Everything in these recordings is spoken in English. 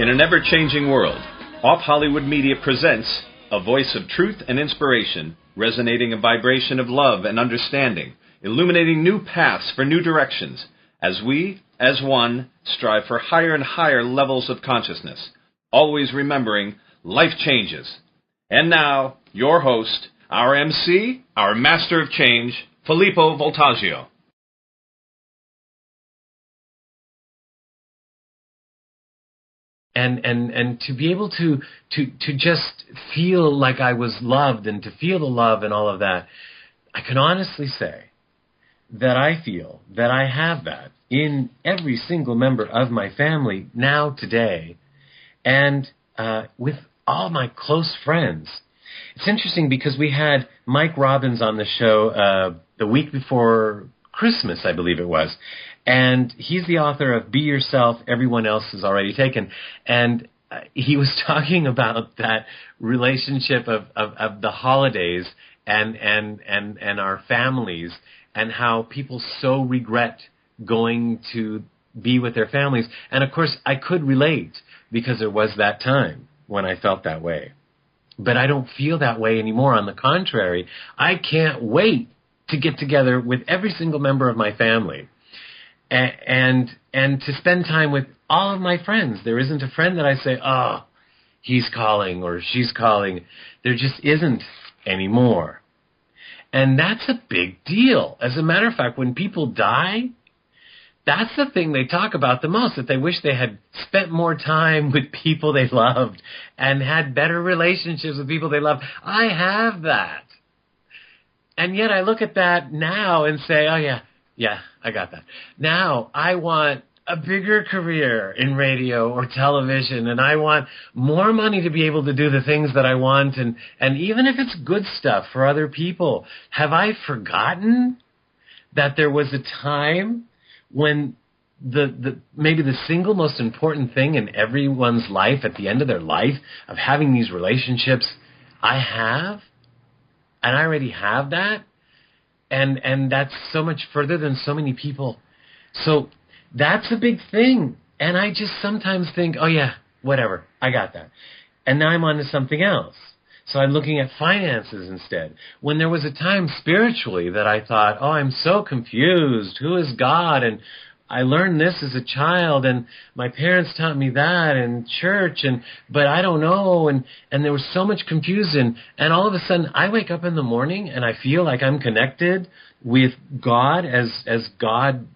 In an ever-changing world, Off Hollywood Media presents a voice of truth and inspiration, resonating a vibration of love and understanding, illuminating new paths for new directions, as we, as one, strive for higher and higher levels of consciousness, always remembering life changes. And now, your host, our MC, our master of change, Filippo Voltaggio. And to be able to just feel like I was loved and to feel the love and all of that, I can honestly say that I feel that I have that in every single member of my family now today, and with all my close friends. It's interesting because we had Mike Robbins on the show the week before Christmas, I believe it was. And he's the author of Be Yourself, Everyone Else Is Already Taken. And he was talking about that relationship of the holidays and our families, and how people so regret going to be with their families. And of course, I could relate, because there was that time when I felt that way. But I don't feel that way anymore. On the contrary, I can't wait to get together with every single member of my family. And to spend time with all of my friends. There isn't a friend that I say, oh, he's calling or she's calling. There just isn't anymore. And that's a big deal. As a matter of fact, when people die, that's the thing they talk about the most, that they wish they had spent more time with people they loved and had better relationships with people they loved. I have that. And yet I look at that now and say, oh, yeah, I got that. Now I want a bigger career in radio or television, and I want more money to be able to do the things that I want, and even if it's good stuff for other people. Have I forgotten that there was a time when maybe the single most important thing in everyone's life at the end of their life, of having these relationships, I have, and I already have that? And that's so much further than so many people. So that's a big thing. And I just sometimes think, oh yeah, whatever, I got that. And now I'm on to something else. So I'm looking at finances instead. When there was a time spiritually that I thought, oh, I'm so confused. Who is God? And I learned this as a child, and my parents taught me that in church, but I don't know, and there was so much confusion, and all of a sudden I wake up in the morning and I feel like I'm connected with God as God,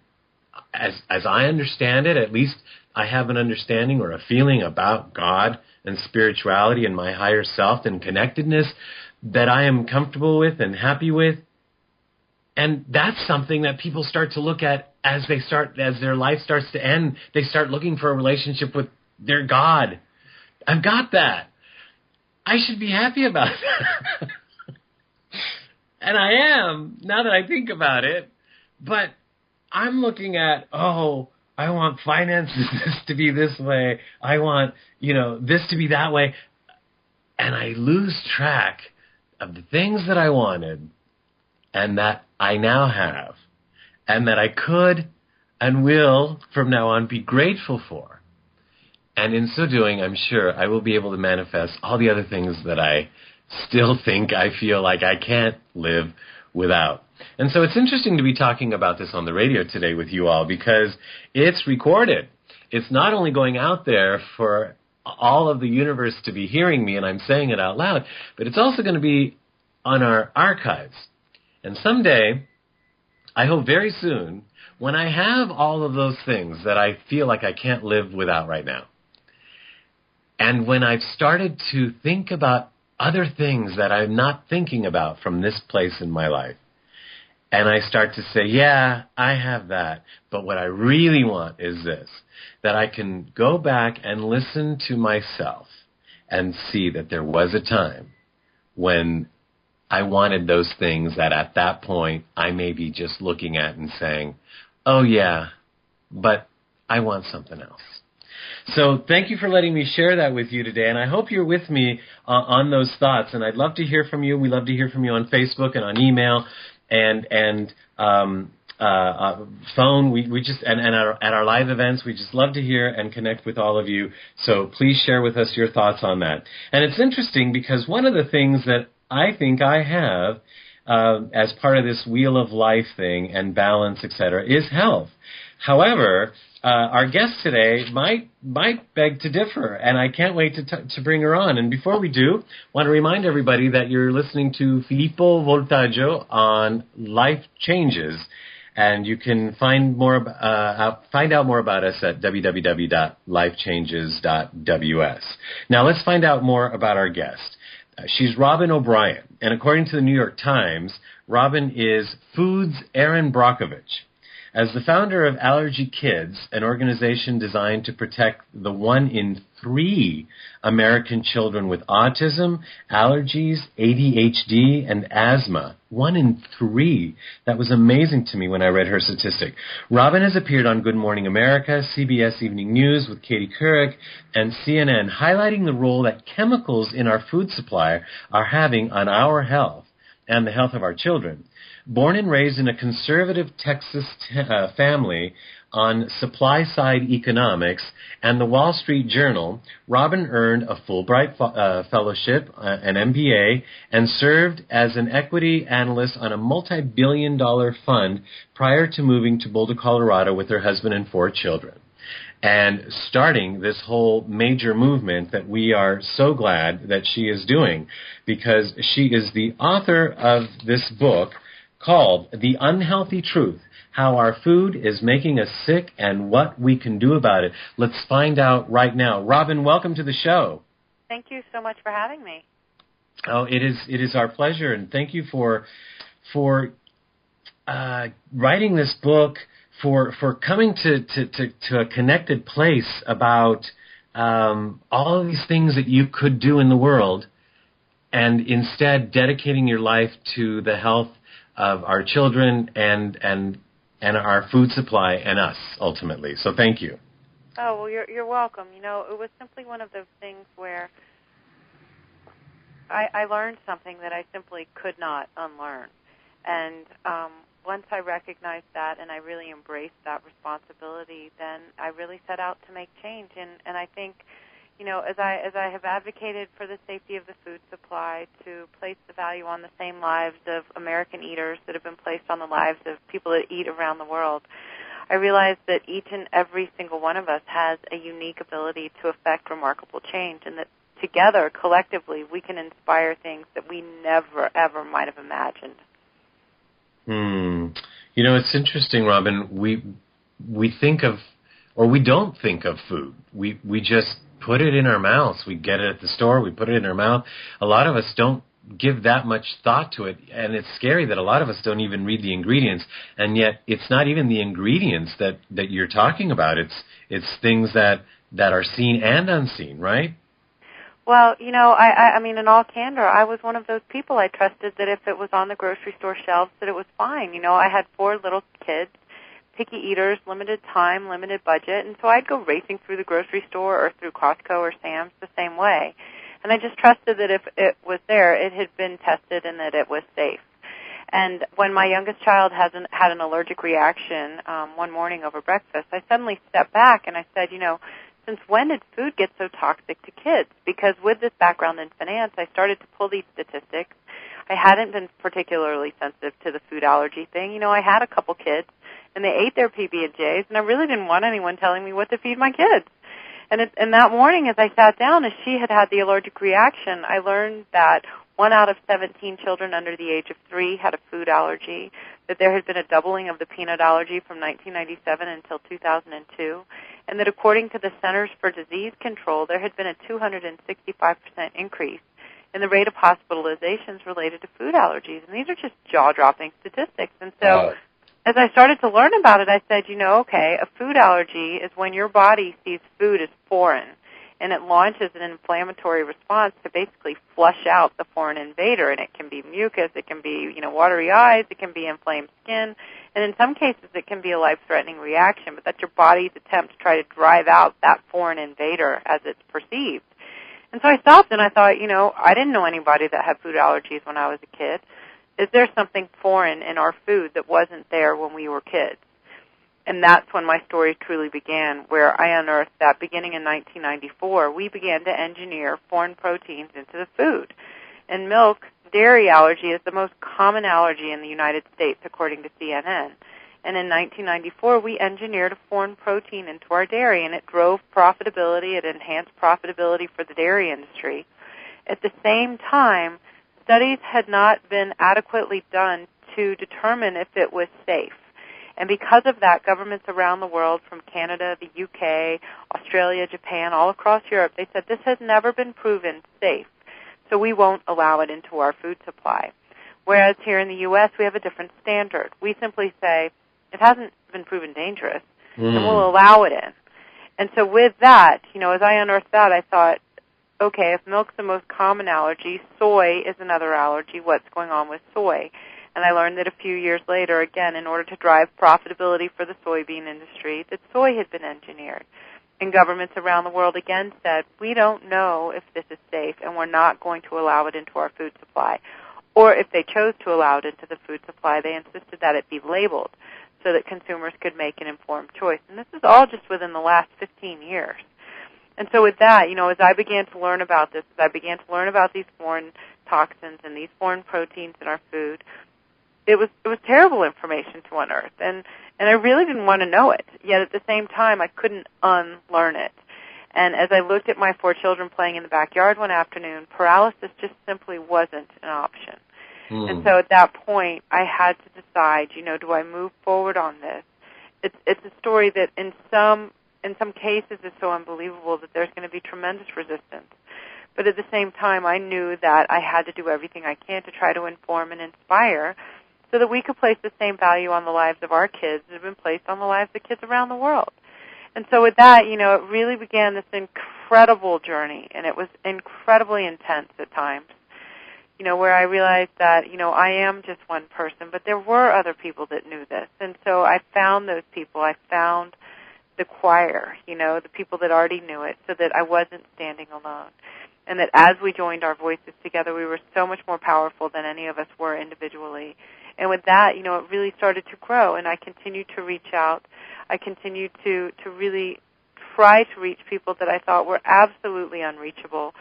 as I understand it. At least I have an understanding or a feeling about God and spirituality and my higher self and connectedness that I am comfortable with and happy with. And that's something that people start to look at as their life starts to end. They start looking for a relationship with their God. I've got that. I should be happy about that. And I am, now that I think about it. But I'm looking at, oh, I want finances to be this way. I want, this to be that way. And I lose track of the things that I wanted and that I now have, and that I could and will from now on be grateful for. And in so doing, I'm sure I will be able to manifest all the other things that I still think I feel like I can't live without. And so it's interesting to be talking about this on the radio today with you all, because it's recorded. It's not only going out there for all of the universe to be hearing me, and I'm saying it out loud, but it's also going to be on our archives. And someday, I hope very soon, when I have all of those things that I feel like I can't live without right now, and when I've started to think about other things that I'm not thinking about from this place in my life, and I start to say, yeah, I have that, but what I really want is this, that I can go back and listen to myself and see that there was a time when I wanted those things that at that point I may be just looking at and saying, oh yeah, but I want something else. So thank you for letting me share that with you today, and I hope you're with me on those thoughts. And I'd love to hear from you. We love to hear from you on Facebook and on email, and phone. We just and at our live events, we just love to hear and connect with all of you. So please share with us your thoughts on that. And it's interesting because one of the things that I think I have as part of this wheel of life thing and balance, etc., is health. However, our guest today might beg to differ, and I can't wait to bring her on. And before we do, I want to remind everybody that you're listening to Filippo Voltaggio on Life Changes, and you can find out more about us at www.lifechanges.ws. Now let's find out more about our guest. She's Robyn O'Brien, and according to the New York Times, Robyn is Food's Erin Brockovich. As the founder of Allergy Kids, an organization designed to protect the 1 in 3 American children with autism, allergies, ADHD, and asthma. 1 in 3. That was amazing to me when I read her statistic. Robyn has appeared on Good Morning America, CBS Evening News with Katie Couric, and CNN, highlighting the role that chemicals in our food supply are having on our health and the health of our children. Born and raised in a conservative Texas family on supply-side economics and the Wall Street Journal, Robyn earned a Fulbright fellowship, an MBA, and served as an equity analyst on a multi-billion-dollar fund prior to moving to Boulder, Colorado with her husband and 4 children, and starting this whole major movement that we are so glad that she is doing, because she is the author of this book called The Unhealthy Truth, How Our Food is Making Us Sick and What We Can Do About It. Let's find out right now. Robyn, welcome to the show. Thank you so much for having me. Oh, it is our pleasure, and thank you for writing this book, for coming to a connected place about all of these things that you could do in the world, and instead dedicating your life to the health of our children and our food supply and us, ultimately. So thank you. Oh, well, you're welcome. You know, it was simply one of those things where I learned something that I simply could not unlearn. And once I recognized that and I really embraced that responsibility, then I really set out to make change. And I think, you know, as I have advocated for the safety of the food supply, to place the value on the same lives of American eaters that have been placed on the lives of people that eat around the world, I realized that each and every single one of us has a unique ability to affect remarkable change, and that together, collectively, we can inspire things that we never, ever might have imagined. You know, it's interesting, Robyn. We think of, or we don't think of food. We just put it in our mouths. We get it at the store. We put it in our mouth. A lot of us don't give that much thought to it, and it's scary that a lot of us don't even read the ingredients. And yet, it's not even the ingredients that you're talking about. It's things that are seen and unseen, right? Well, you know, I mean, in all candor, I was one of those people. I trusted that if it was on the grocery store shelves, that it was fine. You know, I had 4 little kids, picky eaters, limited time, limited budget, and so I'd go racing through the grocery store or through Costco or Sam's the same way. And I just trusted that if it was there, it had been tested and that it was safe. And when my youngest child had an allergic reaction one morning over breakfast, I suddenly stepped back and I said, you know, since when did food get so toxic to kids? Because with this background in finance, I started to pull these statistics. I hadn't been particularly sensitive to the food allergy thing. You know, I had a couple kids, and they ate their PB&Js, and I really didn't want anyone telling me what to feed my kids. And that morning, as I sat down, as she had the allergic reaction, I learned that 1 out of 17 children under the age of 3 had a food allergy, that there had been a doubling of the peanut allergy from 1997 until 2002, and that according to the Centers for Disease Control, there had been a 265% increase in the rate of hospitalizations related to food allergies. And these are just jaw-dropping statistics. And so as I started to learn about it, I said, you know, okay, a food allergy is when your body sees food as foreign, and it launches an inflammatory response to basically flush out the foreign invader. And it can be mucus, it can be, you know, watery eyes, it can be inflamed skin, and in some cases it can be a life-threatening reaction, but that's your body's attempt to try to drive out that foreign invader as it's perceived. And so I stopped and I thought, you know, I didn't know anybody that had food allergies when I was a kid. is there something foreign in our food that wasn't there when we were kids? And that's when my story truly began, where I unearthed that beginning in 1994, we began to engineer foreign proteins into the food. And milk, dairy allergy is the most common allergy in the United States, according to CNN. And in 1994, we engineered a foreign protein into our dairy, and it drove profitability. It enhanced profitability for the dairy industry. At the same time, studies had not been adequately done to determine if it was safe. And because of that, governments around the world, from Canada, the UK, Australia, Japan, all across Europe, they said this has never been proven safe, so we won't allow it into our food supply. Whereas here in the U.S., we have a different standard. We simply say, it hasn't been proven dangerous, and we'll allow it in. And so with that, as I unearthed that, I thought, okay, if milk's the most common allergy, soy is another allergy. What's going on with soy? And I learned that a few years later, again, in order to drive profitability for the soybean industry, that soy had been engineered. And governments around the world again said, we don't know if this is safe, and we're not going to allow it into our food supply. Or if they chose to allow it into the food supply, they insisted that it be labeled so that consumers could make an informed choice. And this is all just within the last 15 years. And so with that, as I began to learn about this, as I began to learn about these foreign toxins and these foreign proteins in our food, it was terrible information to unearth. And I really didn't want to know it. Yet at the same time, I couldn't unlearn it. And as I looked at my 4 children playing in the backyard one afternoon, paralysis just simply wasn't an option. And so at that point, I had to decide, do I move forward on this? It's a story that in some cases is so unbelievable that there's going to be tremendous resistance. But at the same time, I knew that I had to do everything I can to try to inform and inspire so that we could place the same value on the lives of our kids that have been placed on the lives of kids around the world. And so with that, it really began this incredible journey, and it was incredibly intense at times, where I realized that, I am just one person, but there were other people that knew this. And so I found those people. I found the choir, the people that already knew it, so that I wasn't standing alone. And that as we joined our voices together, we were so much more powerful than any of us were individually. And with that, it really started to grow, and I continued to reach out. I continued to really try to reach people that I thought were absolutely unreachable,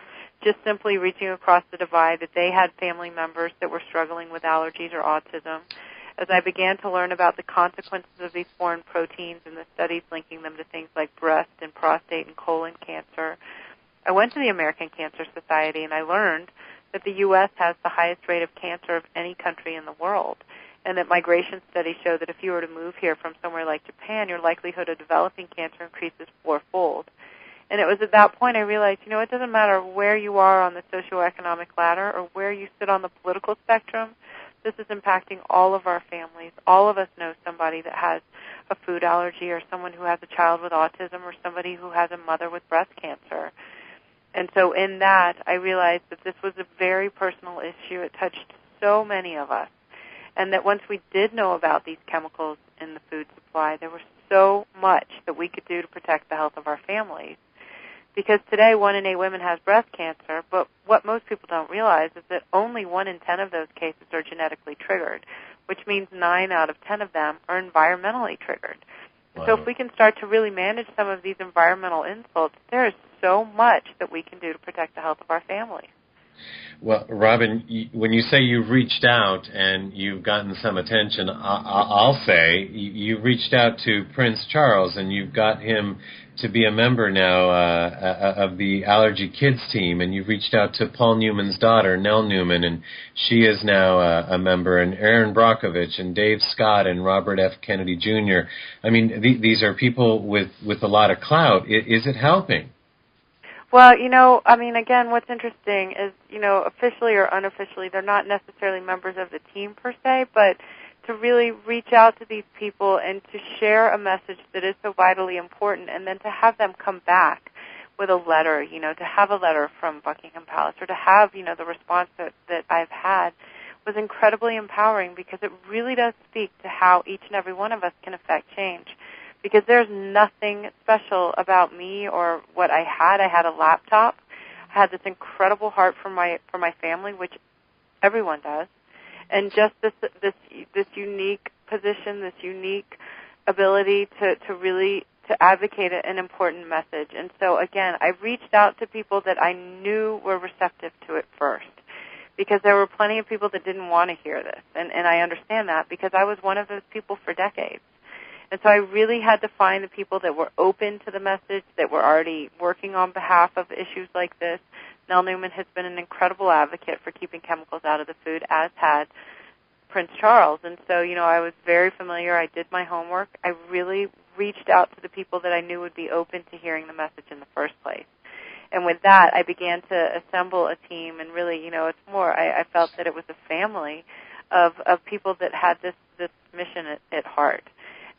just simply reaching across the divide, that they had family members that were struggling with allergies or autism. As I began to learn about the consequences of these foreign proteins and the studies linking them to things like breast and prostate and colon cancer, I went to the American Cancer Society, and I learned that the U.S. has the highest rate of cancer of any country in the world, and that migration studies show that if you were to move here from somewhere like Japan, your likelihood of developing cancer increases 4-fold. And it was at that point I realized, it doesn't matter where you are on the socioeconomic ladder or where you sit on the political spectrum, this is impacting all of our families. All of us know somebody that has a food allergy, or someone who has a child with autism, or somebody who has a mother with breast cancer. And so in that, I realized that this was a very personal issue. It touched so many of us. And that once we did know about these chemicals in the food supply, there was so much that we could do to protect the health of our families. Because today, 1 in 8 women has breast cancer, but what most people don't realize is that only 1 in 10 of those cases are genetically triggered, which means 9 out of 10 of them are environmentally triggered. Wow. So if we can start to really manage some of these environmental insults, there is so much that we can do to protect the health of our families. Well, Robyn, when you say you've reached out and you've gotten some attention, I'll say you've reached out to Prince Charles, and you've got him to be a member now of the Allergy Kids team, and you've reached out to Paul Newman's daughter, Nell Newman, and she is now a member, and Aaron Brockovich, and Dave Scott, and Robert F. Kennedy Jr. I mean, these are people with a lot of clout. Is it helping? Well, again, what's interesting is, officially or unofficially, they're not necessarily members of the team per se, but to really reach out to these people and to share a message that is so vitally important, and then to have them come back with a letter, to have a letter from Buckingham Palace, or to have, the response that I've had was incredibly empowering, because it really does speak to how each and every one of us can affect change. Because there's nothing special about me or what I had. I had a laptop. I had this incredible heart for my family, which everyone does. and just this unique position, this unique ability to really to advocate an important message. And so again, I reached out to people that I knew were receptive to it first, because there were plenty of people that didn't want to hear this, and I understand that because I was one of those people for decades. And so I really had to find the people that were open to the message, that were already working on behalf of issues like this. Nell Newman has been an incredible advocate for keeping chemicals out of the food, as had Prince Charles. And so, I was very familiar. I did my homework. I really reached out to the people that I knew would be open to hearing the message in the first place. And with that, I began to assemble a team, and really, it's more, I felt that it was a family of people that had this mission at heart.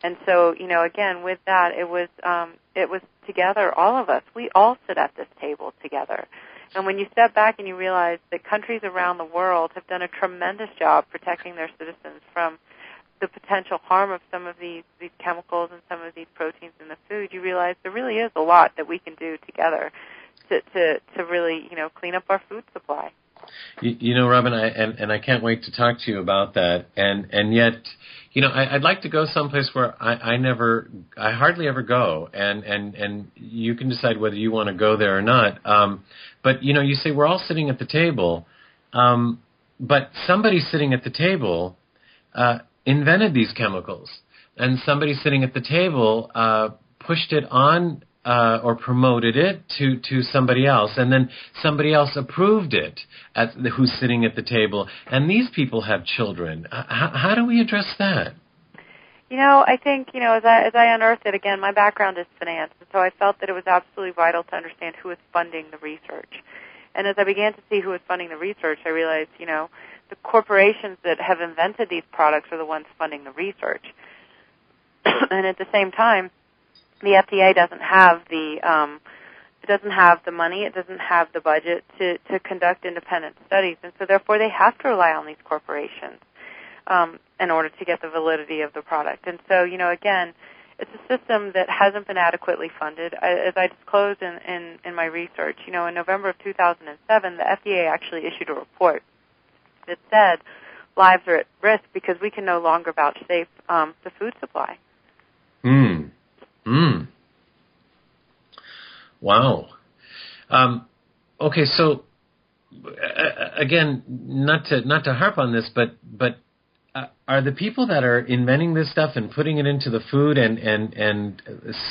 And so, again, with that, it was together, all of us. We all sit at this table together. And when you step back and you realize that countries around the world have done a tremendous job protecting their citizens from the potential harm of some of these chemicals and some of these proteins in the food, you realize there really is a lot that we can do together to really, clean up our food supply. Robyn, I can't wait to talk to you about that. And yet, I'd like to go someplace where I hardly ever go, and you can decide whether you want to go there or not. But you say we're all sitting at the table, but somebody sitting at the table invented these chemicals, and somebody sitting at the table pushed it on or promoted it to somebody else, and then somebody else approved it, who's sitting at the table, and these people have children. How do we address that? I think, as I unearthed it, again, my background is finance, and so I felt that it was absolutely vital to understand who was funding the research. And as I began to see who was funding the research, I realized, the corporations that have invented these products are the ones funding the research. And at the same time, the FDA doesn't have the money, it doesn't have the budget to conduct independent studies, and so therefore they have to rely on these corporations in order to get the validity of the product. And so, again, it's a system that hasn't been adequately funded. As I disclosed in my research, in November of 2007, the FDA actually issued a report that said lives are at risk because we can no longer vouch safe the food supply. Wow. Okay, so again, not to harp on this, but are the people that are inventing this stuff and putting it into the food and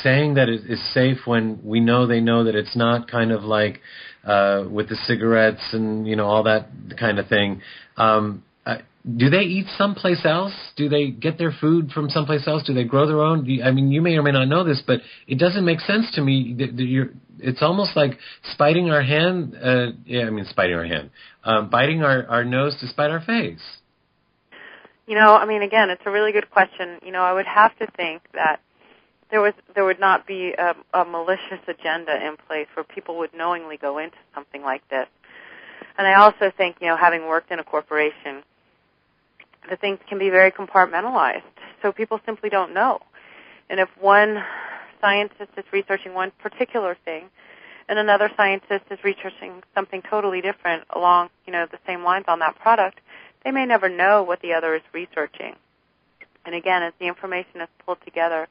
saying that it is safe when we know they know that it's not, kind of like with the cigarettes and all that kind of thing? Do they eat someplace else? Do they get their food from someplace else? Do they grow their own? You may or may not know this, but it doesn't make sense to me. It's almost like spiting our hand. Biting our nose to spite our face. Again, it's a really good question. I would have to think that there would not be a malicious agenda in place where people would knowingly go into something like this. And I also think, having worked in a corporation, the things can be very compartmentalized, so people simply don't know. And if one scientist is researching one particular thing and another scientist is researching something totally different along, the same lines on that product, they may never know what the other is researching. And again, as the information is pulled together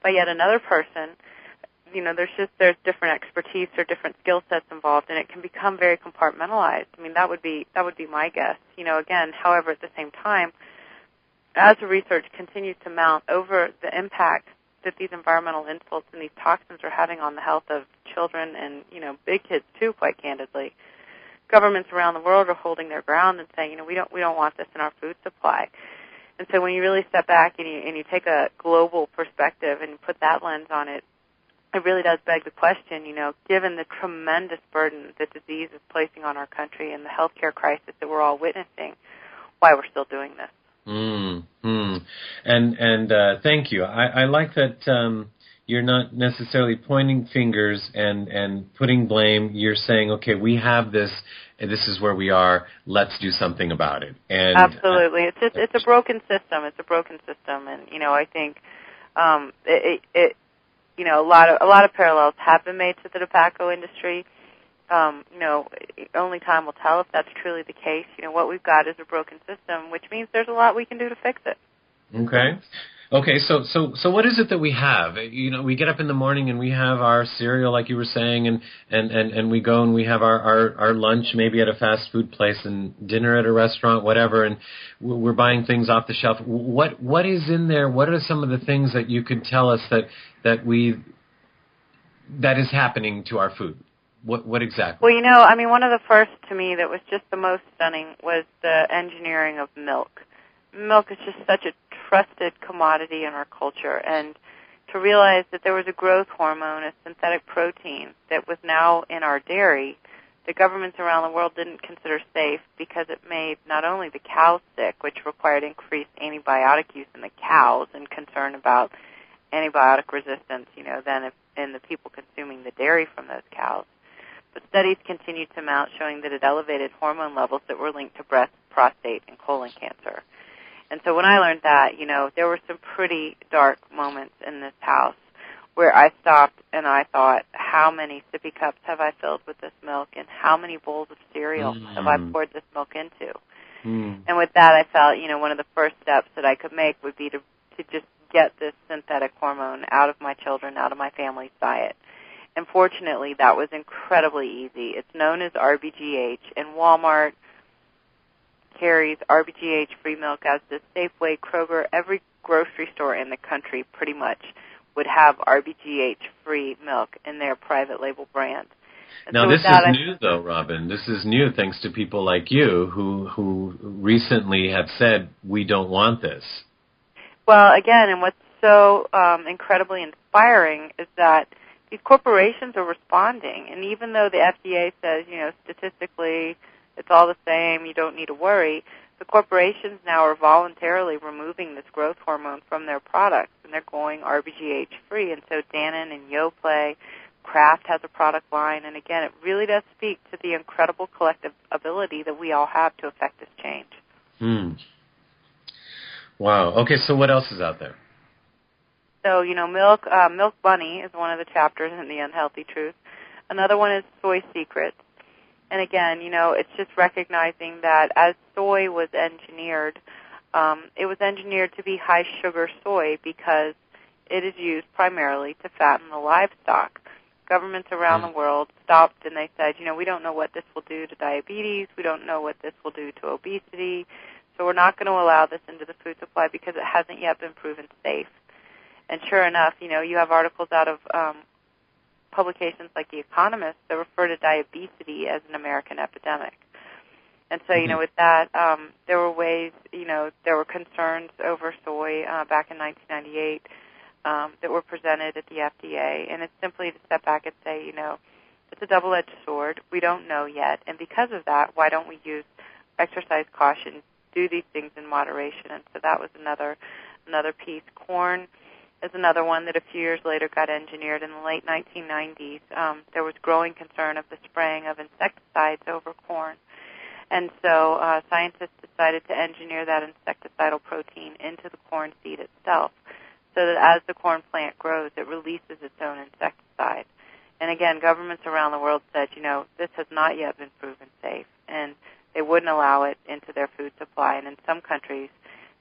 by yet another person, there's different expertise or different skill sets involved, and it can become very compartmentalized. That would be my guess. Again, however, at the same time, as the research continues to mount over the impact that these environmental insults and these toxins are having on the health of children and big kids too, quite candidly, governments around the world are holding their ground and saying, we don't want this in our food supply. And so when you really step back and you take a global perspective and put that lens on it, it really does beg the question, given the tremendous burden that disease is placing on our country and the healthcare crisis that we're all witnessing, why we're still doing this. And thank you. I like that you're not necessarily pointing fingers and putting blame. You're saying, okay, we have this, and this is where we are. Let's do something about it. And absolutely, it's a broken system. It's a broken system, and I think a lot of parallels have been made to the tobacco industry. only time will tell if that's truly the case. What we've got is a broken system, which means there's a lot we can do to fix it. Okay, so what is it that we have? We get up in the morning and we have our cereal, like you were saying, and we go and we have our lunch maybe at a fast food place and dinner at a restaurant, whatever, and we're buying things off the shelf. What is in there? What are some of the things that you could tell us that is happening to our food? What exactly? Well, one of the first to me that was just the most stunning was the engineering of milk. Milk is just such a trusted commodity in our culture, and to realize that there was a growth hormone, a synthetic protein, that was now in our dairy that governments around the world didn't consider safe because it made not only the cows sick, which required increased antibiotic use in the cows and concern about antibiotic resistance, then in the people consuming the dairy from those cows. But studies continued to mount showing that it elevated hormone levels that were linked to breast, prostate, and colon cancer. And so when I learned that, there were some pretty dark moments in this house where I stopped and I thought, how many sippy cups have I filled with this milk, and how many bowls of cereal have I poured this milk into? And with that, I felt, one of the first steps that I could make would be to just get this synthetic hormone out of my children, out of my family's diet. And fortunately, that was incredibly easy. It's known as RBGH, and Walmart carries RBGH-free milk as the Safeway, Kroger, every grocery store in the country pretty much would have RBGH-free milk in their private label brand. And now, this is new, though, Robyn. This is new thanks to people like you who recently have said, we don't want this. Well, again, and what's so incredibly inspiring is that these corporations are responding. And even though the FDA says, statistically it's all the same, you don't need to worry, the corporations now are voluntarily removing this growth hormone from their products, and they're going RBGH-free. And so Dannon and Yoplait, Kraft has a product line, and again, it really does speak to the incredible collective ability that we all have to affect this change. Wow. Okay, so what else is out there? So, Milk Bunny is one of the chapters in The Unhealthy Truth. Another one is Soy Secrets. And again, it's just recognizing that as soy was engineered, it was engineered to be high-sugar soy because it is used primarily to fatten the livestock. Governments around the world stopped and they said, we don't know what this will do to diabetes. We don't know what this will do to obesity. So we're not going to allow this into the food supply because it hasn't yet been proven safe. And sure enough, you have articles out of publications like The Economist that refer to diabetes as an American epidemic. And so, with that, there were ways, there were concerns over soy back in 1998 that were presented at the FDA. And it's simply to step back and say, it's a double-edged sword. We don't know yet. And because of that, why don't we exercise caution, do these things in moderation? And so that was another piece. Corn is another one that a few years later got engineered in the late 1990s. There was growing concern of the spraying of insecticides over corn. And so scientists decided to engineer that insecticidal protein into the corn seed itself so that as the corn plant grows, it releases its own insecticide. And again, governments around the world said, this has not yet been proven safe, and they wouldn't allow it into their food supply. And in some countries,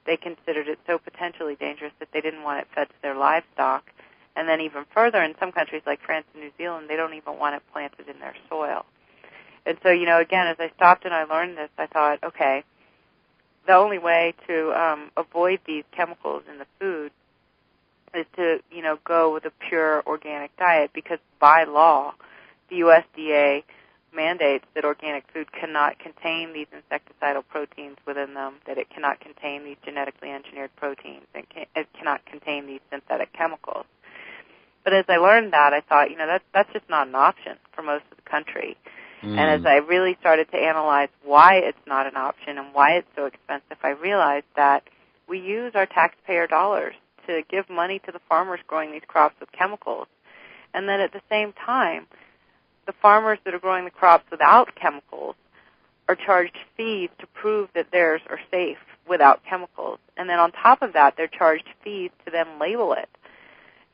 they considered it so potentially dangerous that they didn't want it fed to their livestock. And then even further, in some countries like France and New Zealand, they don't even want it planted in their soil. And so, again, as I stopped and I learned this, I thought, okay, the only way to avoid these chemicals in the food is to, go with a pure organic diet, because by law, the USDA mandates that organic food cannot contain these insecticidal proteins within them, that it cannot contain these genetically engineered proteins, and it cannot contain these synthetic chemicals. But as I learned that, I thought, that's just not an option for most of the country. And as I really started to analyze why it's not an option and why it's so expensive, I realized that we use our taxpayer dollars to give money to the farmers growing these crops with chemicals. And then at the same time, the farmers that are growing the crops without chemicals are charged fees to prove that theirs are safe without chemicals. And then on top of that, they're charged fees to then label it.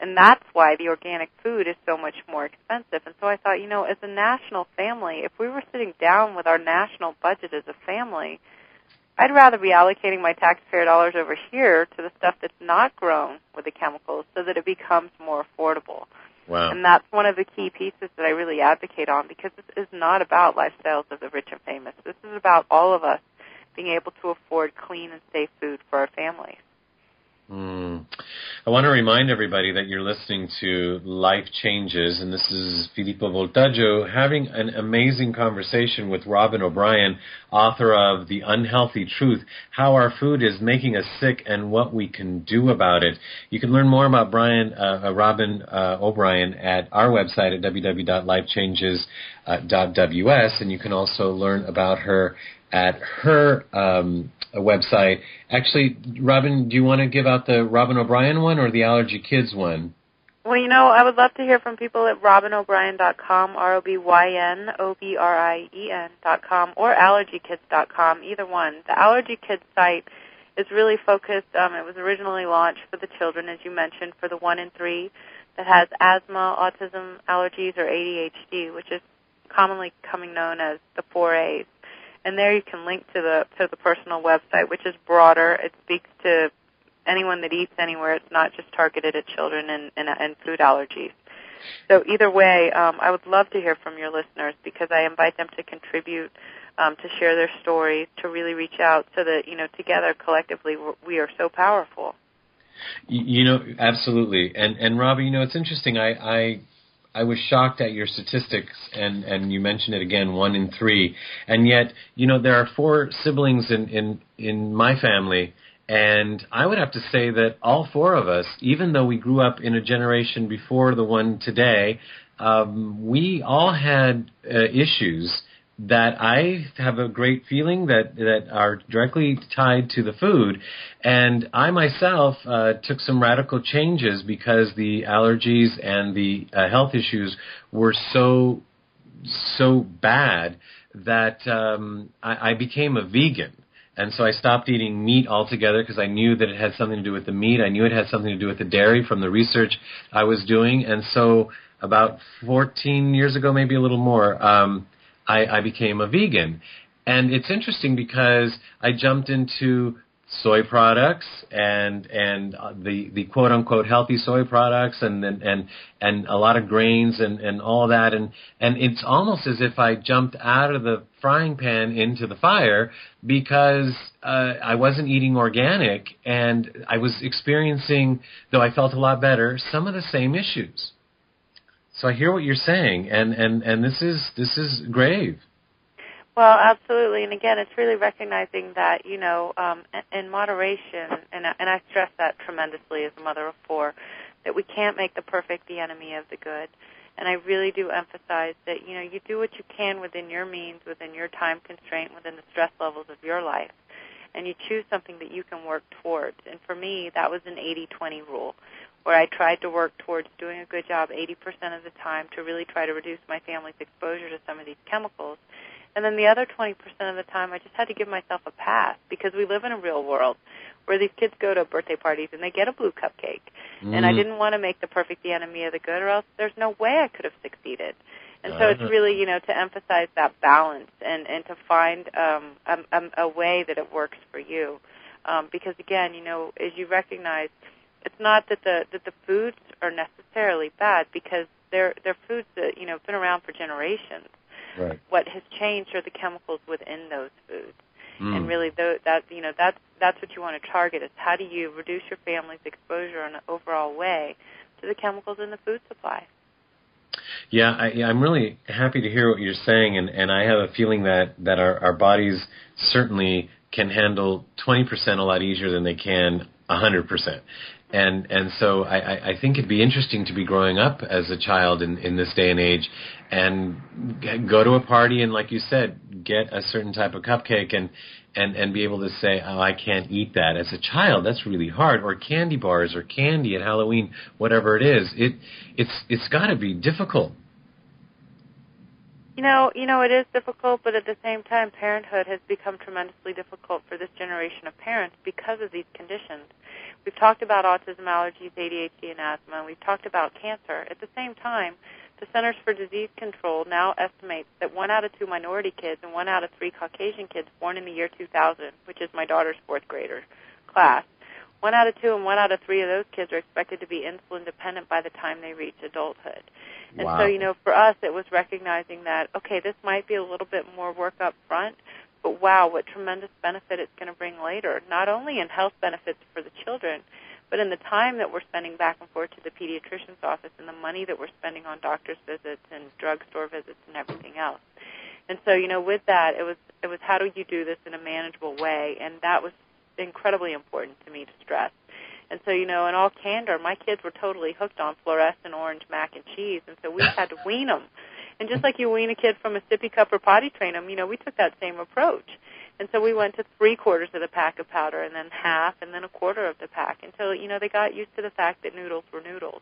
And that's why the organic food is so much more expensive. And so I thought, as a national family, if we were sitting down with our national budget as a family, I'd rather be allocating my taxpayer dollars over here to the stuff that's not grown with the chemicals so that it becomes more affordable. Wow. And that's one of the key pieces that I really advocate on, because this is not about lifestyles of the rich and famous. This is about all of us being able to afford clean and safe food for our families. I want to remind everybody that you're listening to Life Changes, and this is Filippo Voltaggio having an amazing conversation with Robyn O'Brien, author of The Unhealthy Truth, How Our Food is Making Us Sick and What We Can Do About It. You can learn more about Robyn O'Brien at our website at www.lifechanges.ws, and you can also learn about her at her website. Actually, Robyn, do you want to give out the Robyn O'Brien one or the Allergy Kids one? Well, I would love to hear from people at RobynO'Brien.com, RobynO'Brien.com, or AllergyKids.com, either one. The Allergy Kids site is really focused, it was originally launched for the children, as you mentioned, for the 1 in 3 that has asthma, autism, allergies, or ADHD, which is commonly coming known as the 4 A's. And there you can link to the personal website, which is broader. It speaks to anyone that eats anywhere. It's not just targeted at children and food allergies. So either way, I would love to hear from your listeners, because I invite them to contribute, to share their stories, to really reach out so that, together, collectively, we are so powerful. Absolutely. And Robbie, it's interesting. I was shocked at your statistics, and you mentioned it again, 1 in 3. And yet, there are 4 siblings in my family, and I would have to say that all 4 of us, even though we grew up in a generation before the one today, we all had issues that I have a great feeling that are directly tied to the food. And I myself took some radical changes because the allergies and the health issues were so bad that I became a vegan. And so I stopped eating meat altogether because I knew that it had something to do with the meat. I knew it had something to do with the dairy from the research I was doing. And so about 14 years ago, maybe a little more, I became a vegan. And it's interesting because I jumped into soy products and the quote unquote healthy soy products and a lot of grains and all of that, and it's almost as if I jumped out of the frying pan into the fire because I wasn't eating organic, and I was experiencing, though I felt a lot better, some of the same issues. So I hear what you're saying, and this is grave. Well, absolutely, and again, it's really recognizing that, in moderation, and I stress that tremendously as a mother of 4, that we can't make the perfect the enemy of the good. And I really do emphasize that, you do what you can within your means, within your time constraint, within the stress levels of your life, and you choose something that you can work towards. And for me, that was an 80-20 rule, where I tried to work towards doing a good job 80% of the time to really try to reduce my family's exposure to some of these chemicals. And then the other 20% of the time, I just had to give myself a pass, because we live in a real world where these kids go to birthday parties and they get a blue cupcake. And I didn't want to make the perfect the enemy of the good, or else there's no way I could have succeeded. And so it's really, to emphasize that balance and to find a way that it works for you. Because, again, as you recognize, it's not that the foods are necessarily bad, because they're foods that, have been around for generations. Right. What has changed are the chemicals within those foods. And really, that's what you want to target, is how do you reduce your family's exposure in an overall way to the chemicals in the food supply. Yeah, I'm really happy to hear what you're saying, and I have a feeling that our bodies certainly can handle 20% a lot easier than they can 100%. And so I think it'd be interesting to be growing up as a child in this day and age, and go to a party and, like you said, get a certain type of cupcake and be able to say, oh, I can't eat that. As a child, that's really hard. Or candy bars or candy at Halloween, whatever it is. It's got to be difficult. It is difficult, but at the same time, parenthood has become tremendously difficult for this generation of parents because of these conditions. We've talked about autism, allergies, ADHD, and asthma, and we've talked about cancer. At the same time, the Centers for Disease Control now estimates that 1 out of 2 minority kids and 1 out of 3 Caucasian kids born in the year 2000, which is my daughter's fourth grader class, 1 out of 2 and 1 out of 3 of those kids are expected to be insulin dependent by the time they reach adulthood. And Wow. so, for us, it was recognizing that, okay, this might be a little bit more work up front, but wow, what tremendous benefit it's going to bring later, not only in health benefits for the children, but in the time that we're spending back and forth to the pediatrician's office and the money that we're spending on doctor's visits and drugstore visits and everything else. And so, with that, it was how do you do this in a manageable way, and that was incredibly important to me to stress. And so, in all candor, my kids were totally hooked on fluorescent orange mac and cheese, and so we had to wean them. And just like you wean a kid from a sippy cup or potty train them, we took that same approach. And so we went to 3/4 of the pack of powder and then half and then 1/4 of the pack until, they got used to the fact that noodles were noodles.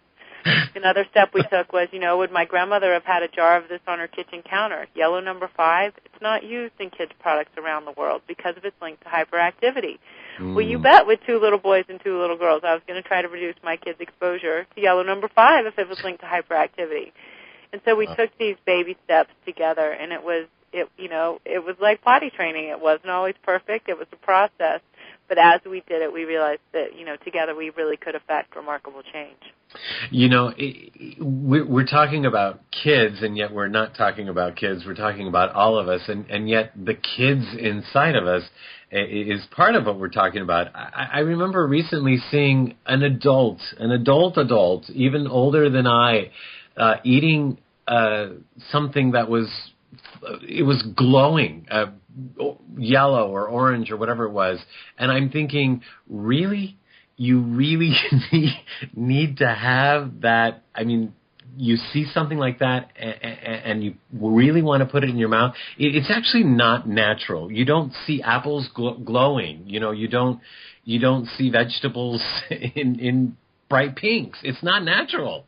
Another step we took was, would my grandmother have had a jar of this on her kitchen counter? Yellow number 5, it's not used in kids' products around the world because of its link to hyperactivity. Well, you bet with 2 little boys and 2 little girls, I was going to try to reduce my kids' exposure to yellow number 5 if it was linked to hyperactivity. And so we took these baby steps together, and it was like potty training. It wasn't always perfect. It was a process. But as we did it, we realized that, together we really could affect remarkable change. We're talking about kids, and yet we're not talking about kids. We're talking about all of us, and yet the kids inside of us is part of what we're talking about. I remember recently seeing an adult, even older than I, eating something that was glowing, yellow or orange or whatever it was, and I'm thinking, really? You really need to have that? I mean, you see something like that and you really want to put it in your mouth. It's actually not natural. You don't see apples glowing. You don't see vegetables in bright pinks. It's not natural.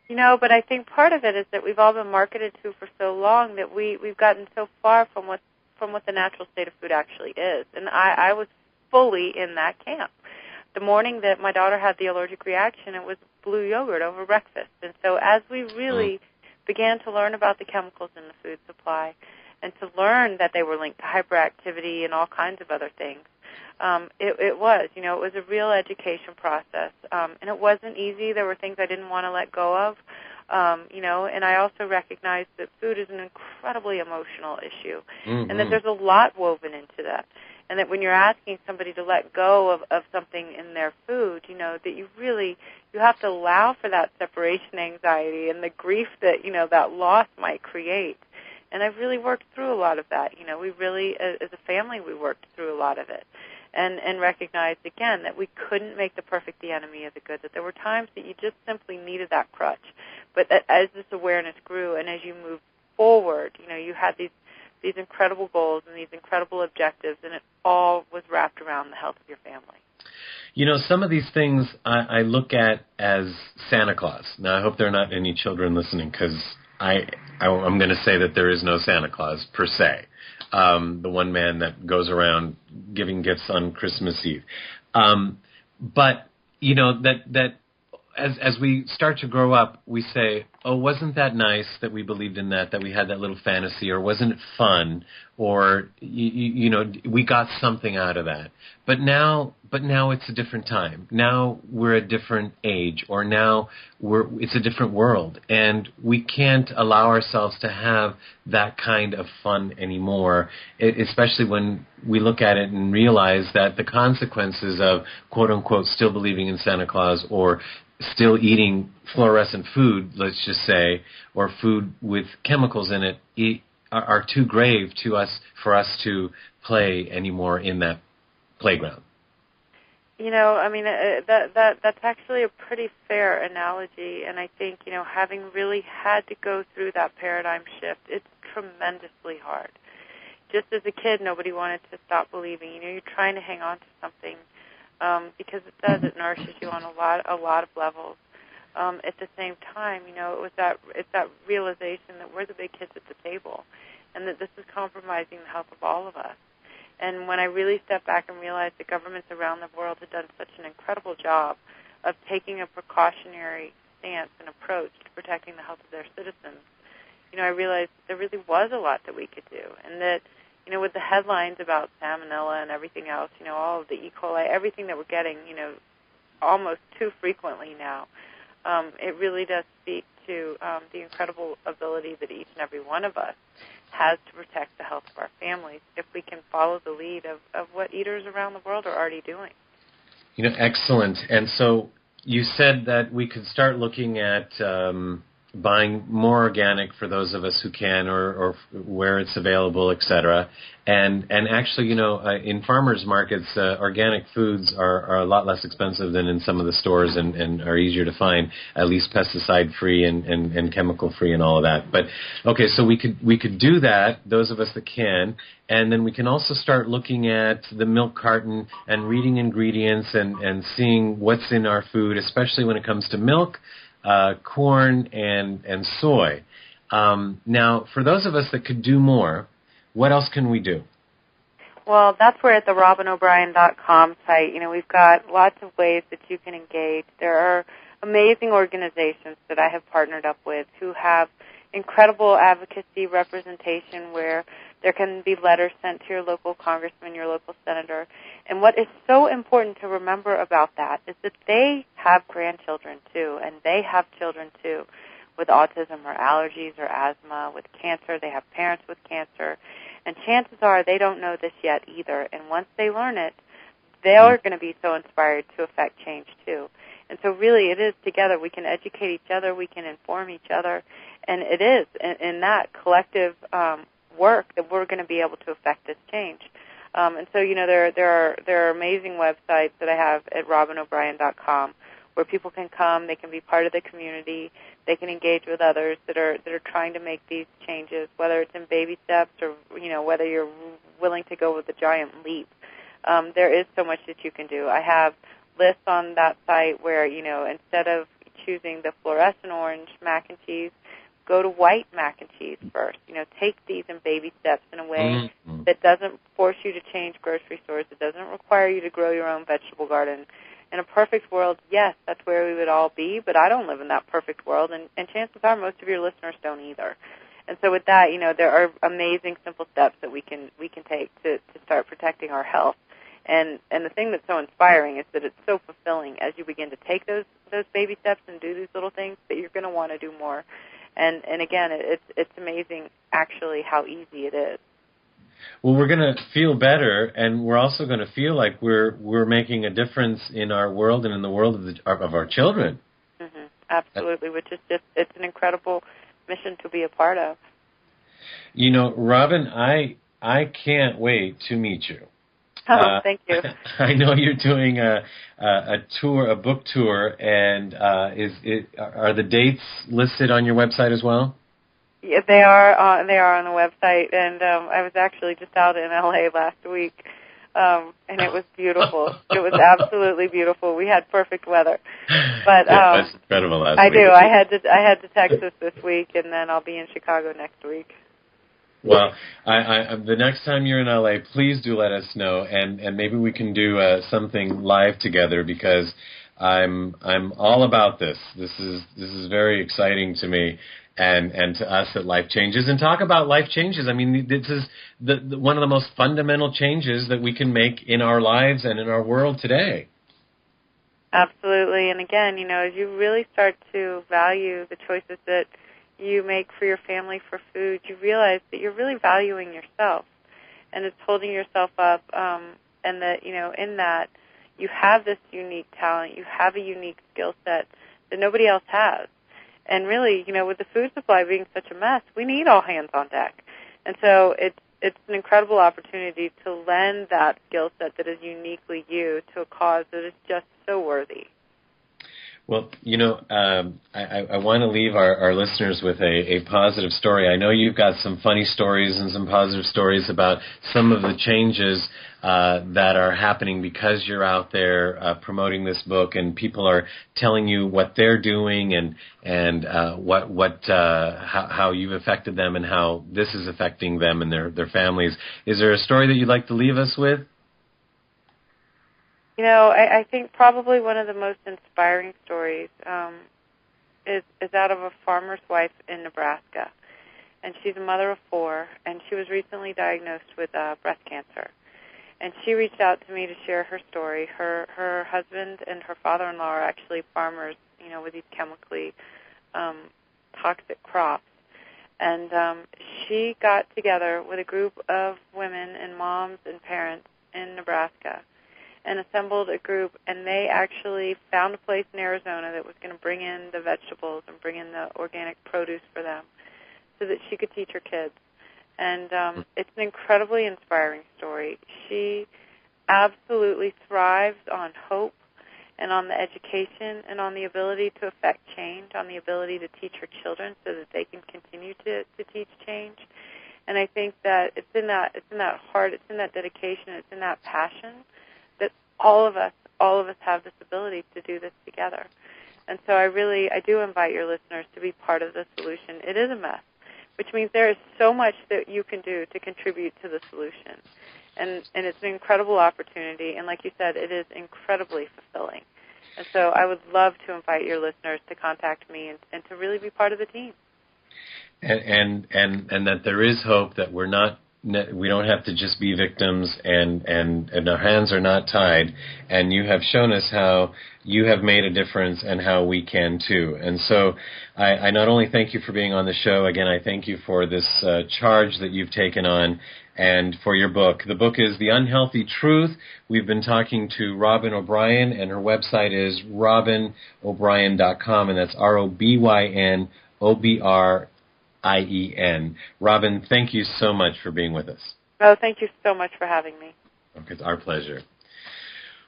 But I think part of it is that we've all been marketed to for so long that we've gotten so far from what the natural state of food actually is. And I was fully in that camp. The morning that my daughter had the allergic reaction, it was blue yogurt over breakfast. And so as we really began to learn about the chemicals in the food supply and to learn that they were linked to hyperactivity and all kinds of other things, it was a real education process. And it wasn't easy. There were things I didn't want to let go of, and I also recognized that food is an incredibly emotional issue and that there's a lot woven into that. And that when you're asking somebody to let go of something in their food, that you have to allow for that separation anxiety and the grief that, that loss might create. And I've really worked through a lot of that. We really, as a family, we worked through a lot of it. And recognized, again, that we couldn't make the perfect the enemy of the good, that there were times that you just simply needed that crutch. But that as this awareness grew and as you moved forward, you had these incredible goals and these incredible objectives, and it all was wrapped around the health of your family. Some of these things I look at as Santa Claus. Now, I hope there are not any children listening, because I'm going to say that there is no Santa Claus, per se. The one man that goes around giving gifts on Christmas Eve. But, that as we start to grow up, we say, oh, wasn't that nice that we believed in that we had that little fantasy, or wasn't it fun, or, we got something out of that. But now it's a different time. Now we're a different age, or now it's a different world, and we can't allow ourselves to have that kind of fun anymore, especially when we look at it and realize that the consequences of, quote-unquote, still believing in Santa Claus, or still eating fluorescent food, let's just say, or food with chemicals in it, are too grave for us to play anymore in that playground. That's actually a pretty fair analogy, and I think, having really had to go through that paradigm shift, it's tremendously hard. Just as a kid, nobody wanted to stop believing. You're trying to hang on to something because it nourishes you on a lot of levels. at the same time, it's that realization that we're the big kids at the table, and that this is compromising the health of all of us. And when I really stepped back and realized that governments around the world had done such an incredible job of taking a precautionary stance and approach to protecting the health of their citizens, I realized that there really was a lot that we could do, and that, with the headlines about salmonella and everything else, all of the E. coli, everything that we're getting, almost too frequently now, it really does speak to the incredible ability that each and every one of us has to protect the health of our families if we can follow the lead of what eaters around the world are already doing. Excellent. And so you said that we could start looking at buying more organic for those of us who can, or where it's available, etc. And actually, in farmers markets, organic foods are a lot less expensive than in some of the stores, and are easier to find, at least pesticide-free and chemical-free and all of that. But okay, so we could do that, those of us that can, and then we can also start looking at the milk carton and reading ingredients and seeing what's in our food, especially when it comes to milk, corn, and soy. Now, for those of us that could do more, what else can we do? Well, that's where at the RobynO'Brien.com site, we've got lots of ways that you can engage. There are amazing organizations that I have partnered up with who have incredible advocacy representation where there can be letters sent to your local congressman, your local senator. And what is so important to remember about that is that they have grandchildren too, and they have children too with autism or allergies or asthma, with cancer. They have parents with cancer. And chances are they don't know this yet either. And once they learn it, they are going to be so inspired to affect change too. And so really it is together. We can educate each other. We can inform each other. And it is in that collective work that we're going to be able to affect this change. And so, there are amazing websites that I have at RobynO'Brien.com where people can come, they can be part of the community, they can engage with others that are trying to make these changes, whether it's in baby steps or, whether you're willing to go with a giant leap. There is so much that you can do. I have lists on that site where, instead of choosing the fluorescent orange mac and cheese, go to white mac and cheese first. Take these in baby steps in a way that doesn't force you to change grocery stores. It doesn't require you to grow your own vegetable garden. In a perfect world, yes, that's where we would all be, but I don't live in that perfect world, and chances are most of your listeners don't either. And so with that, there are amazing simple steps that we can take to start protecting our health. And the thing that's so inspiring is that it's so fulfilling as you begin to take those baby steps and do these little things that you're going to want to do more. And again, it's amazing actually how easy it is. Well, we're going to feel better, and we're also going to feel like we're making a difference in our world and in the world of our children. Mm-hmm. Absolutely, which is it's an incredible mission to be a part of. Robyn, I can't wait to meet you. Oh, thank you. I know you're doing a tour, a book tour, and are the dates listed on your website as well? Yeah, they are on the website, and I was actually just out in LA last week, and it was beautiful. It was absolutely beautiful. We had perfect weather, but yeah, that's incredible last week. I head to Texas this week, and then I'll be in Chicago next week. Well, I the next time you're in LA, please do let us know, and maybe we can do something live together, because I'm all about this. This is very exciting to me. And to us at Life Changes. And talk about life changes. I mean, this is the one of the most fundamental changes that we can make in our lives and in our world today. Absolutely. And again, as you really start to value the choices that you make for your family for food, you realize that you're really valuing yourself. And it's holding yourself up, and that, in that, you have this unique talent, you have a unique skill set that nobody else has. And really, with the food supply being such a mess, we need all hands on deck. And so it's an incredible opportunity to lend that skill set that is uniquely you to a cause that is just so worthy. Well, I want to leave our listeners with a positive story. I know you've got some funny stories and some positive stories about some of the changes that are happening because you're out there promoting this book, and people are telling you what they're doing and how you've affected them and how this is affecting them and their families. Is there a story that you'd like to leave us with? I think probably one of the most inspiring stories is out of a farmer's wife in Nebraska. And she's a mother of 4, and she was recently diagnosed with breast cancer. And she reached out to me to share her story. Her husband and her father-in-law are actually farmers, with these chemically toxic crops. And she got together with a group of women and moms and parents in Nebraska and assembled a group, and they actually found a place in Arizona that was going to bring in the vegetables and bring in the organic produce for them so that she could teach her kids. And it's an incredibly inspiring story. She absolutely thrives on hope and on the education and on the ability to affect change, on the ability to teach her children so that they can continue to teach change. And I think that it's in that heart, it's in that dedication, it's in that passion that all of us have this ability to do this together. And so I do invite your listeners to be part of the solution. It is a mess, which means there is so much that you can do to contribute to the solution. And it's an incredible opportunity, and like you said, it is incredibly fulfilling. And so I would love to invite your listeners to contact me and to really be part of the team. And that there is hope, that we don't have to just be victims, and our hands are not tied. And you have shown us how you have made a difference and how we can too. And so I not only thank you for being on the show, again, I thank you for this charge that you've taken on and for your book. The book is The Unhealthy Truth. We've been talking to Robyn O'Brien, and her website is robynobrien.com, and that's ROBYNOBRIEN. Robyn, thank you so much for being with us. Oh, thank you so much for having me. Okay, it's our pleasure.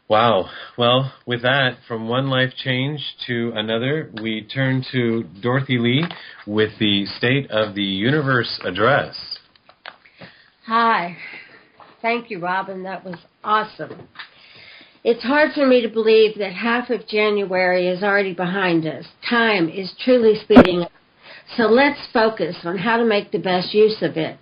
Wow. Well, with that, from one life change to another, we turn to Dorothy Lee with the State of the Universe address. Hi. Thank you, Robyn. That was awesome. It's hard for me to believe that half of January is already behind us. Time is truly speeding up. So let's focus on how to make the best use of it.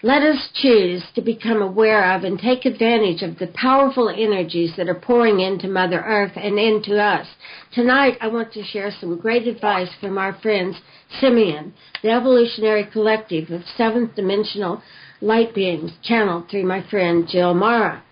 Let us choose to become aware of and take advantage of the powerful energies that are pouring into Mother Earth and into us. Tonight, I want to share some great advice from our friends Simeon, the evolutionary collective of seventh dimensional light beings channeled through my friend Jill Mara.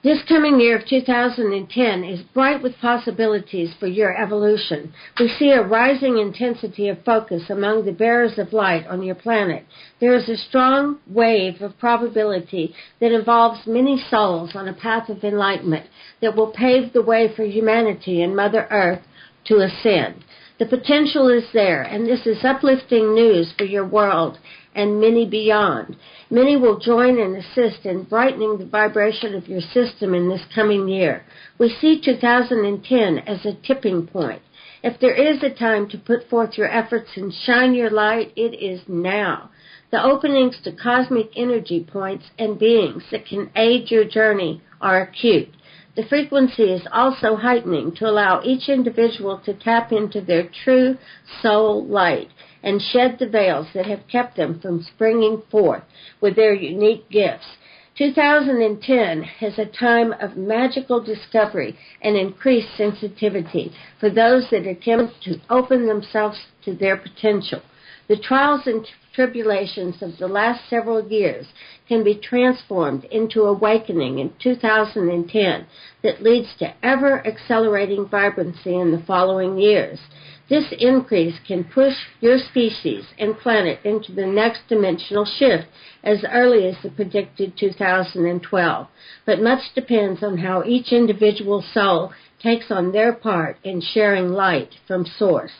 This coming year of 2010 is bright with possibilities for your evolution. We see a rising intensity of focus among the bearers of light on your planet. There is a strong wave of probability that involves many souls on a path of enlightenment that will pave the way for humanity and Mother Earth to ascend. The potential is there, and this is uplifting news for your world and many beyond. Many will join and assist in brightening the vibration of your system in this coming year. We see 2010 as a tipping point. If there is a time to put forth your efforts and shine your light, it is now. The openings to cosmic energy points and beings that can aid your journey are acute. The frequency is also heightening to allow each individual to tap into their true soul light and shed the veils that have kept them from springing forth with their unique gifts. 2010 is a time of magical discovery and increased sensitivity for those that attempt to open themselves to their potential. The trials and tribulations of the last several years can be transformed into awakening in 2010 that leads to ever-accelerating vibrancy in the following years. This increase can push your species and planet into the next dimensional shift as early as the predicted 2012. But much depends on how each individual soul takes on their part in sharing light from Source.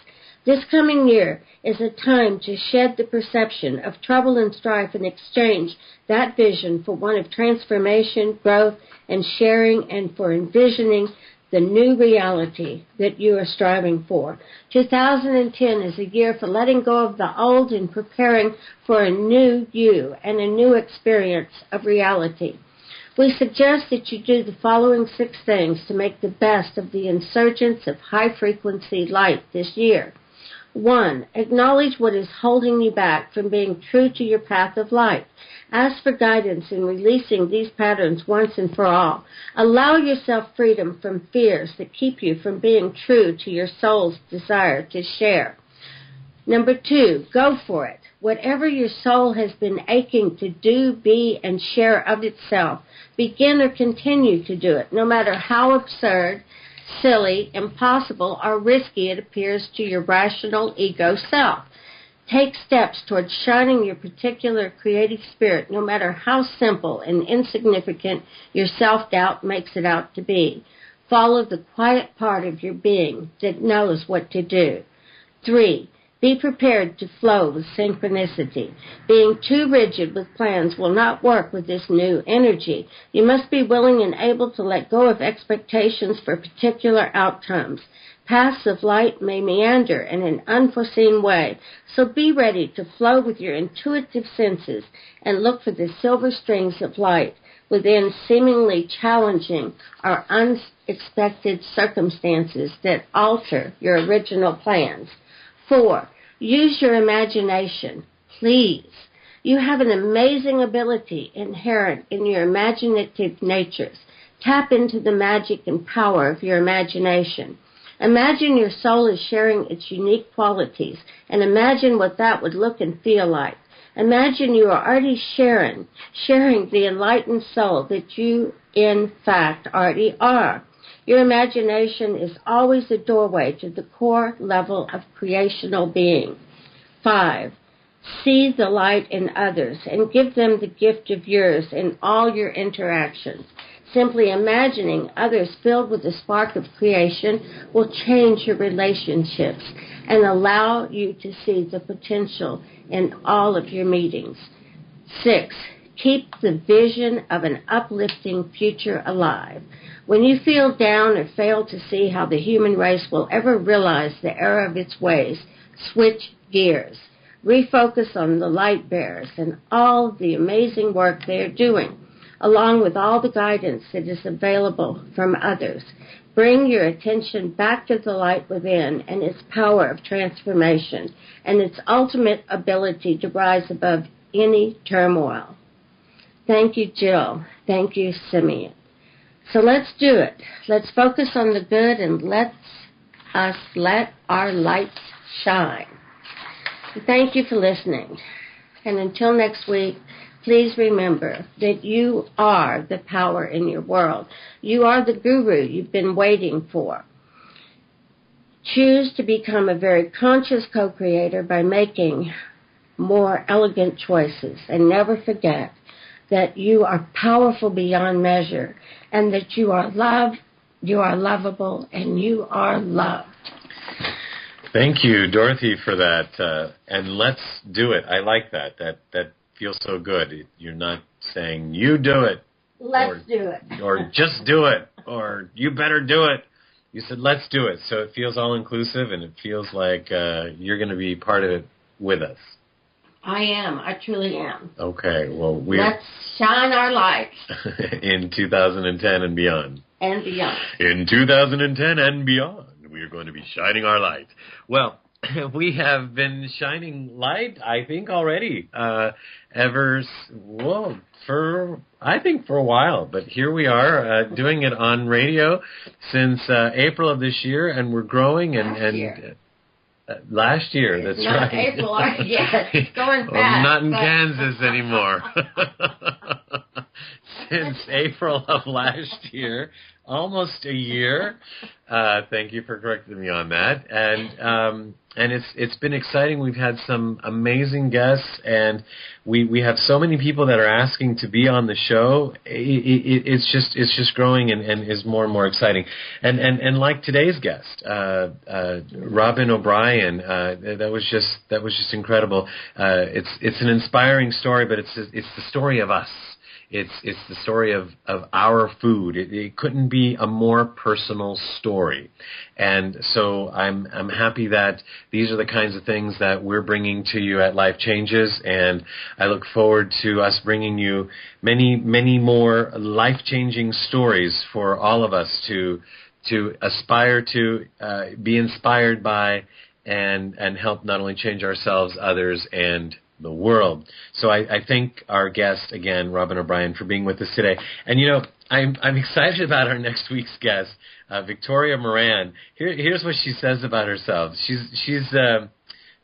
This coming year is a time to shed the perception of trouble and strife and exchange that vision for one of transformation, growth, and sharing, and for envisioning the new reality that you are striving for. 2010 is a year for letting go of the old and preparing for a new you and a new experience of reality. We suggest that you do the following 6 things to make the best of the insurgence of high-frequency light this year. 1. Acknowledge what is holding you back from being true to your path of light. Ask for guidance in releasing these patterns once and for all. Allow yourself freedom from fears that keep you from being true to your soul's desire to share. Number 2, go for it. Whatever your soul has been aching to do, be, and share of itself, begin or continue to do it, no matter how absurd, silly, impossible, or risky it appears to your rational ego self. Take steps towards shining your particular creative spirit, no matter how simple and insignificant your self-doubt makes it out to be. Follow the quiet part of your being that knows what to do. 3. Be prepared to flow with synchronicity. Being too rigid with plans will not work with this new energy. You must be willing and able to let go of expectations for particular outcomes. Paths of light may meander in an unforeseen way, so be ready to flow with your intuitive senses and look for the silver strings of light within seemingly challenging or unexpected circumstances that alter your original plans. 4. Use your imagination, please. You have an amazing ability inherent in your imaginative natures. Tap into the magic and power of your imagination. Imagine your soul is sharing its unique qualities, and imagine what that would look and feel like. Imagine you are already sharing the enlightened soul that you, in fact, already are. Your imagination is always a doorway to the core level of creational being. 5. See the light in others and give them the gift of yours in all your interactions. Simply imagining others filled with the spark of creation will change your relationships and allow you to see the potential in all of your meetings. 6. Keep the vision of an uplifting future alive. When you feel down or fail to see how the human race will ever realize the error of its ways, switch gears. Refocus on the light bearers and all the amazing work they are doing, along with all the guidance that is available from others. Bring your attention back to the light within and its power of transformation and its ultimate ability to rise above any turmoil. Thank you, Jill. Thank you, Simeon. So let's do it. Let's focus on the good and let our lights shine. Thank you for listening. And until next week, please remember that you are the power in your world. You are the guru you've been waiting for. Choose to become a very conscious co-creator by making more elegant choices. And never forget that you are powerful beyond measure and that you are loved, you are lovable, and you are loved. Thank you, Dorothy, for that. And let's do it. I like that. That feels so good. You're not saying, you do it. Let's do it. Or just do it. Or you better do it. You said, let's do it. So it feels all-inclusive, and it feels like you're going to be part of it with us. I am. I truly am. Okay. Well, let's shine our lights. In 2010 and beyond. And beyond. In 2010 and beyond, we are going to be shining our light. Well, we have been shining light, I think, already, for a while. But here we are, doing it on radio since April of this year, and we're growing. Last year, that's not right. April, yes, it's going fast. Well, not in Kansas anymore. Since April of last year, almost a year. Thank you for correcting me on that. And it's been exciting. We've had some amazing guests, and we have so many people that are asking to be on the show. It's just growing and is more and more exciting. And like today's guest, Robyn O'Brien, that was just incredible. It's an inspiring story, but it's the story of us. It's the story of our food. It couldn't be a more personal story. And so I'm happy that these are the kinds of things that we're bringing to you at Life Changes, and I look forward to us bringing you many, many more life-changing stories for all of us to aspire to, be inspired by, and help not only change ourselves, others, and the world. So I thank our guest again, Robyn O'Brien, for being with us today. And I'm excited about our next week's guest, Victoria Moran. Here's what she says about herself. She's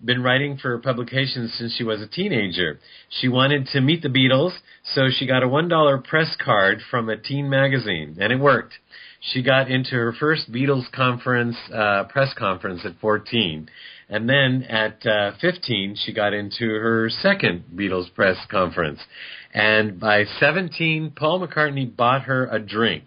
been writing for publications since she was a teenager. She wanted to meet the Beatles, so she got a $1 press card from a teen magazine, and it worked. She got into her first Beatles press conference at 14. And then at 15, she got into her second Beatles press conference. And by 17, Paul McCartney bought her a drink.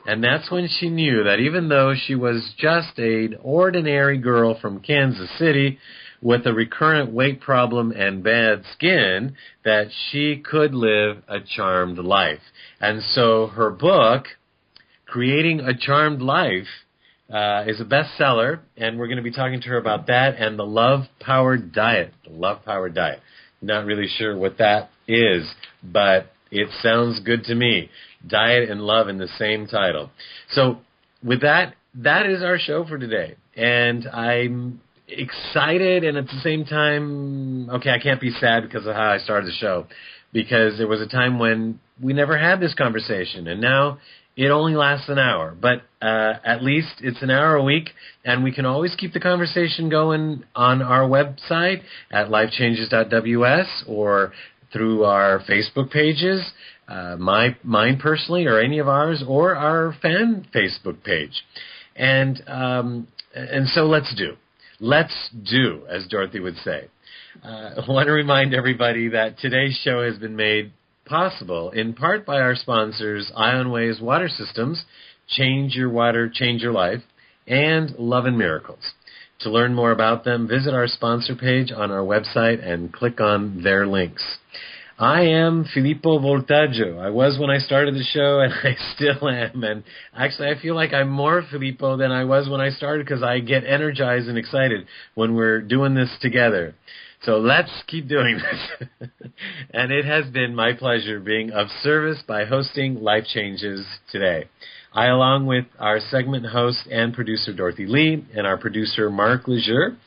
And that's when she knew that even though she was just an ordinary girl from Kansas City with a recurrent weight problem and bad skin, that she could live a charmed life. And so her book, Creating a Charmed Life, is a bestseller, and we're going to be talking to her about that and the love-powered diet. The love-powered diet. Not really sure what that is, but it sounds good to me. Diet and love in the same title. So with that is our show for today. And I'm excited, and at the same time, okay, I can't be sad because of how I started the show, because there was a time when we never had this conversation, and now it only lasts an hour, but at least it's an hour a week, and we can always keep the conversation going on our website at lifechanges.ws or through our Facebook pages, mine personally or any of ours, or our fan Facebook page. And so let's do, as Dorothy would say. I want to remind everybody that today's show has been made possible in part by our sponsors, IonWays Water Systems, Change Your Water, Change Your Life, and Love and Miracles. To learn more about them, visit our sponsor page on our website and click on their links. I am Filippo Voltaggio. I was when I started the show, and I still am. And actually, I feel like I'm more Filippo than I was when I started, because I get energized and excited when we're doing this together. So let's keep doing this. And it has been my pleasure being of service by hosting Life Changes today. I, along with our segment host and producer Dorothy Lee, and our producer Mark Laisure,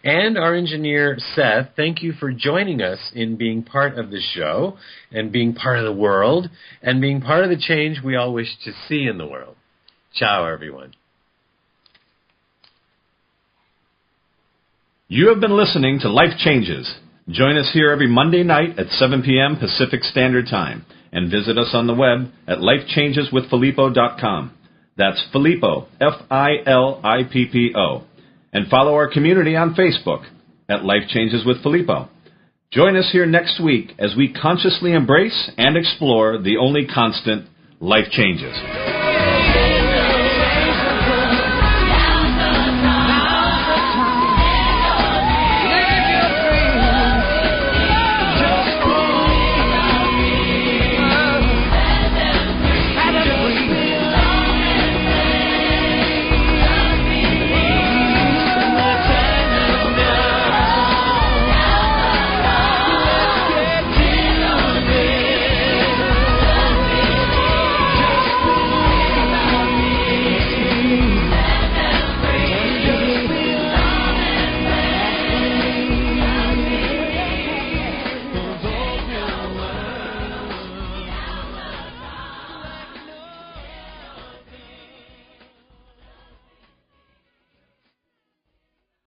and our engineer Seth, thank you for joining us in being part of the show, and being part of the world, and being part of the change we all wish to see in the world. Ciao, everyone. You have been listening to Life Changes. Join us here every Monday night at 7 p.m. Pacific Standard Time, and visit us on the web at lifechangeswithfilippo.com. That's Filippo, Filippo. And follow our community on Facebook at Life Changes with Filippo. Join us here next week as we consciously embrace and explore the only constant, life changes.